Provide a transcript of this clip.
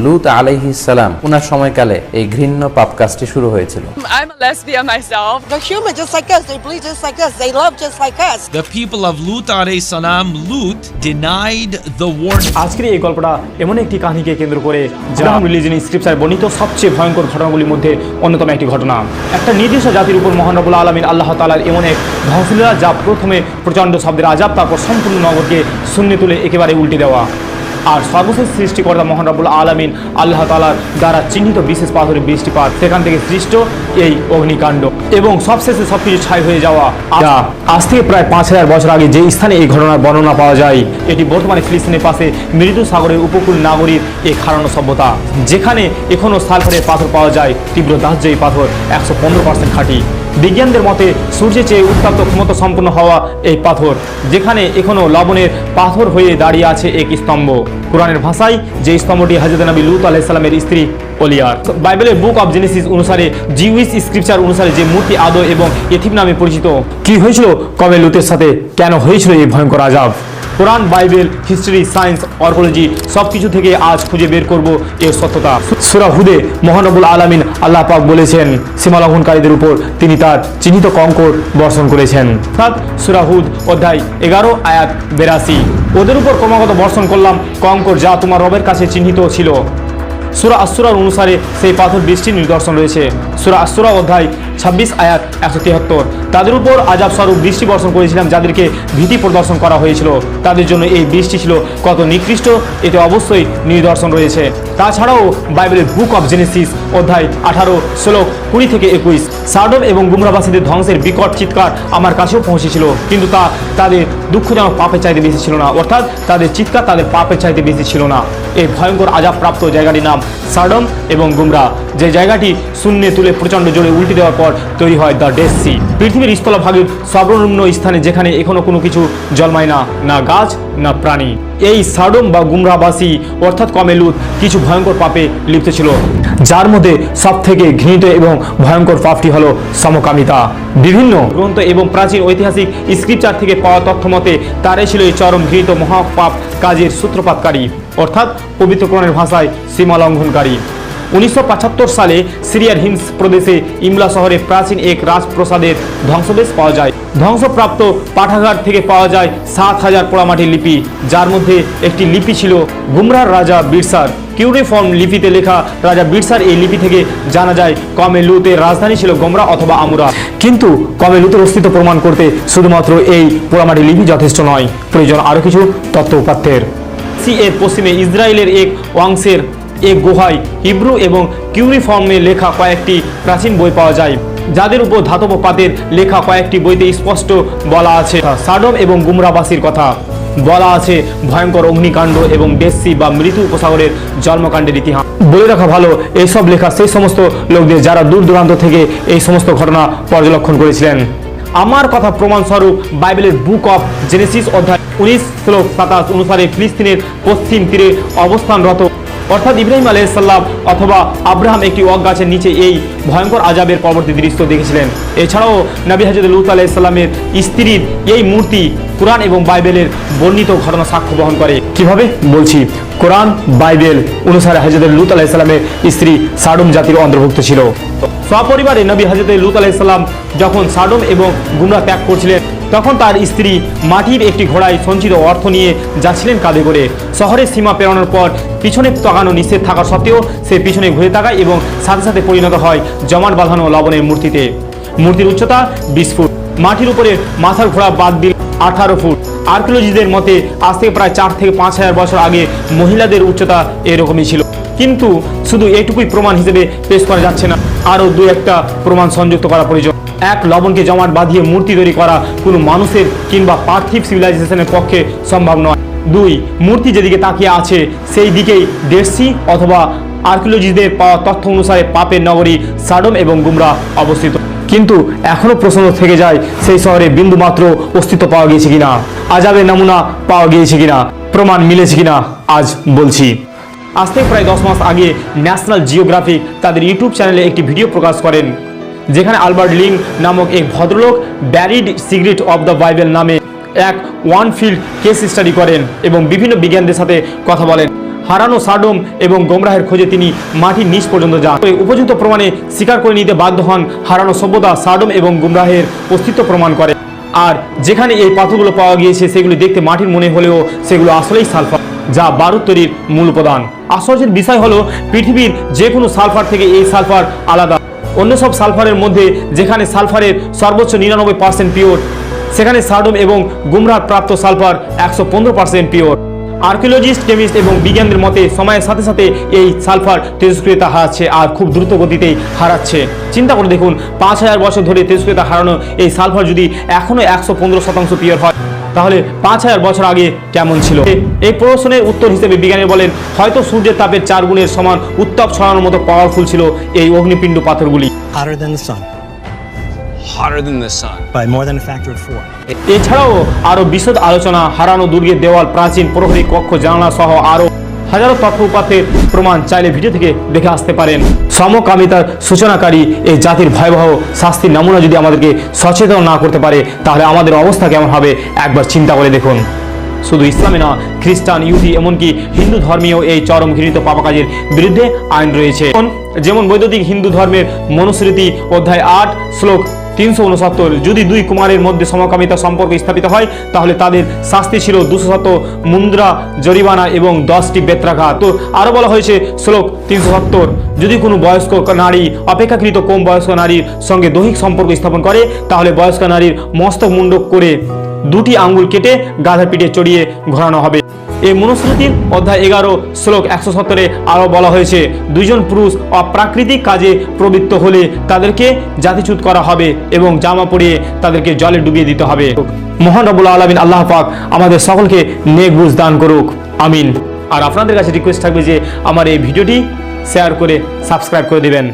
লূত আলাইহিস সালাম ওনার সময়কালে এই ঘৃণ্য পাপ কাজটি শুরু হয়েছিল। I'm a lesbian myself. They're human just like us. They bleed just like us. They love just like us. The people of Lut alayhi salam, Lut denied the warning. আজকের এই গল্পটা এমন একটি কাহিনীকে কেন্দ্র করে যা রিলিজিয়ন স্ক্রিপচারে বর্ণিত সবচেয়ে ভয়ঙ্কর ঘটনাগুলির মধ্যে অন্যতম একটি ঘটনা। একটা নির্দিষ্ট জাতির উপর মহান রব্বুল আলামিন আল্লাহ তাআলার এমন এক ধ্বংসলীলা যা প্রথমে প্রচণ্ড শব্দের আযাব, তারপর সম্পূর্ণ নগরকে শূন্যে তুলে একেবারে উল্টে দেওয়া। আর সর্বশেষ সৃষ্টিকর্তা মহান রব্বুল আলামিন আল্লাহ তাআলার দ্বারা চিহ্নিত বিশেষ পাথরের বৃষ্টিপাত, সেখান থেকে সৃষ্ট এই অগ্নিকাণ্ড এবং সবশেষে সবকিছু ছাই হয়ে যাওয়া। আজ থেকে প্রায় 5000 বছর আগে যে স্থানে এই ঘটনার বর্ণনা পাওয়া যায়, এটি বর্তমানে ফিলিস্তিনের পাশে মৃদু সাগরের উপকূল নাগরীর এই খারানো সভ্যতা, যেখানে এখনও সালফারের পাথর পাওয়া যায়, তীব্র দাহ্য এই পাথর 115% খাঁটি। বিজ্ঞানদের মতে সূর্যের চেয়ে উত্তপ্ত ক্ষমতা সম্পন্ন হওয়া এই পাথর, যেখানে এখনো লবণের পাথর হয়ে দাঁড়িয়ে আছে এক স্তম্ভ। কোরআনের ভাষায় যে স্তম্ভটি হযরত নবী লূত আলাইহিস সালামের স্ত্রী ওলিয়ার। বাইবেলের বুক অফ জেনেসিস অনুসারে, জিউইশ স্ক্রিপচার অনুসারে যে মূর্তি আদো এবং এথিম নামে পরিচিত, কি হয়েছিল, কবে লূতের সাথে, কেন হয়েছিল এই ভয়ঙ্কর আযাব। কোরআন, বাইবেল, হিস্ট্রি, সায়েন্স, আর্কিওলজি সবকিছু থেকে আজ খুঁজে বের করব এর সত্যতা। সূরা হুদে মহান রব্বুল আলামিন আল্লাহ পাক বলেছেন, সীমা লঙ্ঘনকারীদের উপর তিনি তার চিহ্নিত কঙ্কর বর্ষণ করেছেন। সূরা হুদ অধ্যায় 11 আয়াত 82, ওদের উপর ক্রমাগত বর্ষণ করলাম কঙ্কর যা তোমার রবের কাছে চিহ্নিত ছিল। সূরা আস-সূরার অনুসারে সেই পাথর বৃষ্টির নিদর্শন রয়েছে। সূরা আস-সূরা অধ্যায় 26 আয়াত 173, তাদের উপর আযাব স্বরূপ বৃষ্টি বর্ষণ করেছিলাম যাদেরকে ভীতি প্রদর্শন করা হয়েছিল। তাদের জন্য এই বৃষ্টি ছিল কত নিকৃষ্ট, এতে অবশ্যই নিদর্শন রয়েছে। তাছাড়াও বাইবেলের বুক অফ জেনেসিস অধ্যায় 18 শ্লোক 20 থেকে 21, সাডম এবং গুমরাবাসীদের ধ্বংসের বিকট চিৎকার আমার কাছেও পৌঁছেছিল, কিন্তু তা তাদের দুঃখজনক পাপের চাইতে বেশি ছিল না, অর্থাৎ তাদের চিৎকার তাদের পাপের চাইতে বেশি ছিল না। এই ভয়ঙ্কর আযাব প্রাপ্ত জায়গাটির নাম সাডম এবং গুমরা, যে জায়গাটি শূন্যে তুলে প্রচণ্ড জোরে উল্টে দেওয়ার পর তৈরি হয় দ্য ডেড সি, পৃথিবীর স্থলভাগের সর্বনিম্ন স্থানে, যেখানে এখনো কোনো কিছু জন্মায় না, না গাছ না প্রাণী। এই সাডম বা গুমরাবাসী অর্থাৎ কমে লূত কিছু ভয়ঙ্কর পাপে লিপ্ত ছিল, যার মধ্যে সব থেকে ঘৃণিত এবং ভয়ঙ্কর পাপটি হলো সমকামিতা। বিভিন্ন গ্রন্থ এবং প্রাচীন ঐতিহাসিক স্ক্রিপচার থেকে পাওয়া তথ্য মতে তারাই ছিল এই চরম ঘৃণিত মহাপাপ কাজের সূত্রপাতকারী, অর্থাৎ পবিত্র কোরআনের ভাষায় সীমা লঙ্ঘনকারী। 1975 সালে সিরিয়ার হিমস প্রদেশে ইমলা শহরে প্রাচীন এক রাজপ্রাসাদের ধ্বংসাবশেষ পাওয়া যায়। ধ্বংসপ্রাপ্ত পাঠাগার থেকে পাওয়া যায় 7000 পোড়ামাটির লিপি, যার মধ্যে একটি লিপি ছিল গুমরার রাজা বিরসার। কিউরিফর্ম লিপিতে লেখা রাজা বিরসার এই লিপি থেকে জানা যায় কমে লূতের রাজধানী ছিল গোমরা অথবা আমুরা। কিন্তু কমে লূতের অস্তিত্ব প্রমাণ করতে শুধুমাত্র এই পোড়ামাটির লিপি যথেষ্ট নয়, প্রয়োজন আরও কিছু তথ্য উপাত্তের। এর পশ্চিমে ইসরায়েলের এক অংশের এক গুহায় হিব্রু এবং কিউরিফর্মে লেখা কয়েকটি প্রাচীন বই পাওয়া যায়, যাদের উপর ধাতব পাতের লেখা কয়েকটি বইতে স্পষ্ট বলা আছে সাডম এবং গুমরাবাসীর কথা। বলা আছে ভয়ঙ্কর অগ্নিকাণ্ড এবং ডেড সি বা মৃত্যু উপসাগরের জন্মকাণ্ডের ইতিহাস। বলে রাখা ভালো, এইসব লেখা সেই সমস্ত লোকদের যারা দূর দূরান্ত থেকে এই সমস্ত ঘটনা পর্যবেক্ষণ করেছিলেন। আমার কথা প্রমাণস্বরূপ বাইবেলের বুক অফ জেনেসিস অধ্যায় 19 শ্লোক 27 অনুসারে ফিলিস্তিনের পশ্চিম তীরে অবস্থানরত, অর্থাৎ ইব্রাহিম আলাইহিস সালাম অথবা আব্রাহাম একটি ওক গাছের নিচে এই ভয়ঙ্কর আযাবের পরবর্তী দৃশ্য দেখেছিলেন। এছাড়াও নবী হযরত লূত আলাইহিস সালামের স্ত্রীর এই মূর্তি কোরআন এবং বাইবেলের বর্ণিত ঘটনা সাক্ষ্য বহন করে। কিভাবে বলছি, কোরআন বাইবেল অনুসারে হযরত লূত আলাইহিস সালামের স্ত্রী সাডম জাতির অন্তর্ভুক্ত ছিল। সপরিবারে নবী হযরত লূত আলাইহিস সালাম যখন সাডম এবং গুমরা ত্যাগ করছিলেন, তখন তার স্ত্রী মাটির একটি ঘোড়ায় সঞ্চিত অর্থ নিয়ে যাচ্ছিলেন কাঁধে করে। শহরের সীমা পেরোনোর পর পিছনে তাকানো নিষেধ থাকা সত্ত্বেও সে পিছনে ঘুরে তাকায় এবং সাথে সাথে পরিণত হয় জমাট বাঁধানো লবণের মূর্তিতে। মূর্তির উচ্চতা 20 ফুট, মাটির উপরে মাথার ঘোড়া বাদ দিলে 18 ফুট। আর্কিওলজিদের মতে আজ থেকে প্রায় 4 থেকে 5000 বছর আগে মহিলাদের উচ্চতা এরকমই ছিল। কিন্তু শুধু এটুকুই প্রমাণ হিসেবে পেশ করা যাচ্ছে না, আরও 2-1টা প্রমাণ সংযুক্ত করা প্রয়োজন। 1, লবণকে জমাট বাঁধিয়ে মূর্তি তৈরি করা কোনো মানুষের কিংবা পার্থিব সিভিলাইজেশনের পক্ষে সম্ভব নয়। 2, মূর্তি যেদিকে তাকিয়ে আছে সেই দিকেই ডেড সি অথবা আর্কিওলজিদের পাওয়া তথ্য অনুসারে পাপের নগরী সাডম এবং গুমরা অবস্থিত। কিন্তু এখনও প্রশ্ন থেকে যায়, সেই শহরে বিন্দুমাত্র অস্তিত্ব পাওয়া গিয়েছে কিনা, আযাবের নমুনা পাওয়া গিয়েছে কিনা, প্রমাণ মিলেছে কিনা, আজ বলছি। আজ থেকে প্রায় 10 মাস আগে ন্যাশনাল জিওগ্রাফিক তাদের ইউটিউব চ্যানেলে একটি ভিডিও প্রকাশ করেন, যেখানে আলবার্ট লিং নামক এক ভদ্রলোক varied secret of the Bible নামে এক ওয়ান ফিল্ড কেস স্টাডি করেন এবং বিভিন্ন বিজ্ঞানীদের সাথে কথা বলেন। হারানো সাডোম এবং গোমরাহের খোঁজে তিনি মাটির নিচ পর্যন্ত যান। উপযুক্ত প্রমাণে স্বীকার করে নিতে বাধ্য হন হারানো সভ্যতা সাডোম এবং গোমরাহের অস্তিত্ব প্রমাণ করে। আর যেখানে এই পাথরগুলো পাওয়া গিয়েছে সেগুলি দেখতে মাটির মনে হলেও সেগুলো আসলেই সালফার, যা বারুদ তৈরির মূল উপাদান। আশ্চর্যের বিষয় হলো পৃথিবীর যে কোনো সালফার থেকে এই সালফার আলাদা। অন্য সব সালফারের মধ্যে যেখানে সালফারের সর্বোচ্চ 99% পিওর, সেখানে সাডোম এবং গোমরাহ প্রাপ্ত সালফার 115% পিওর। আর্কিওলজিস্ট, কেমিস্ট এবং বিজ্ঞানীদের মতে সময়ের সাথে সাথে এই সালফার তেজস্ক্রিয়তা হারাচ্ছে আর খুব দ্রুত গতিতেই হারাচ্ছে। চিন্তা করে দেখুন, 5000 বছর ধরে তেজস্ক্রিয়তা হারানো এই সালফার যদি এখনো 115% পিওর হয়, তাহলে 5000 বছর আগে কেমন ছিল? এই প্রশ্নের উত্তর হিসেবে বিজ্ঞানী বলেন হয়তো সূর্যের তাপের 4 গুণের সমান উত্তাপ ছড়ানোর মতো পাওয়ারফুল ছিল এই অগ্নিপিণ্ড পাথরগুলি। Hotter than the sun Hotter than the sun. by more than a factor of 4. এছাড়াও আরো বিশদ আলোচনা, হারানো দুর্গের দেওয়াল, প্রাচীন প্রহরী কক্ষ, জানালা সহ আরো হাজারো তথ্য উপাত্তের প্রমাণ চাইলে ভিডিও থেকে দেখে আসতে পারেন। সমকামিতার সূচনাকারী এই জাতির ভয়াবহ শাস্তির নমুনা যদি আমাদেরকে সচেতন না করতে পারে, তাহলে আমাদের অবস্থা কেমন হবে একবার চিন্তা করে দেখুন। শুধু ইসলামে না, খ্রিস্টান, ইহুদি এমনকি হিন্দু ধর্মীয় এই চরম ঘৃণিত পাপাকাজের বিরুদ্ধে আইন রয়েছে। যেমন বৈদিক হিন্দু ধর্মের মনুস্মৃতি অধ্যায় 8 শ্লোক 369, যদি 2 কুমারের মধ্যে সমকামিতা সম্পর্ক স্থাপিত হয় তাহলে তাদের শাস্তি ছিল 200 মুদ্রা জরিমানা এবং 10টি বেত্রাঘাত। তো আরও বলা হয়েছে শ্লোক 370, যদি কোনো বয়স্ক নারী অপেক্ষাকৃত কম বয়স্ক নারীর সঙ্গে দৈহিক সম্পর্ক স্থাপন করে তাহলে বয়স্ক নারীর মস্তক মুন্ডক করে 2টি আঙ্গুল কেটে গাধার পিঠে চড়িয়ে ঘোরানো হবে। এই মনুস্মৃতির অধ্যায় 11 শ্লোক 170 আরও বলা হয়েছে 2 জন পুরুষ অপ্রাকৃতিক কাজে প্রবৃত্ত হলে তাদেরকে জাতিচ্যুত করা হবে এবং জামা পরিয়ে তাদেরকে জলে ডুবিয়ে দিতে হবে। মহান রব্বুল আলামিন আল্লাহ পাক আমাদের সকলকে নেক বুঝ দান করুক, আমিন। আর আপনাদের কাছে রিকোয়েস্ট থাকবে যে আমার এই ভিডিওটি শেয়ার করে সাবস্ক্রাইব করে দিবেন।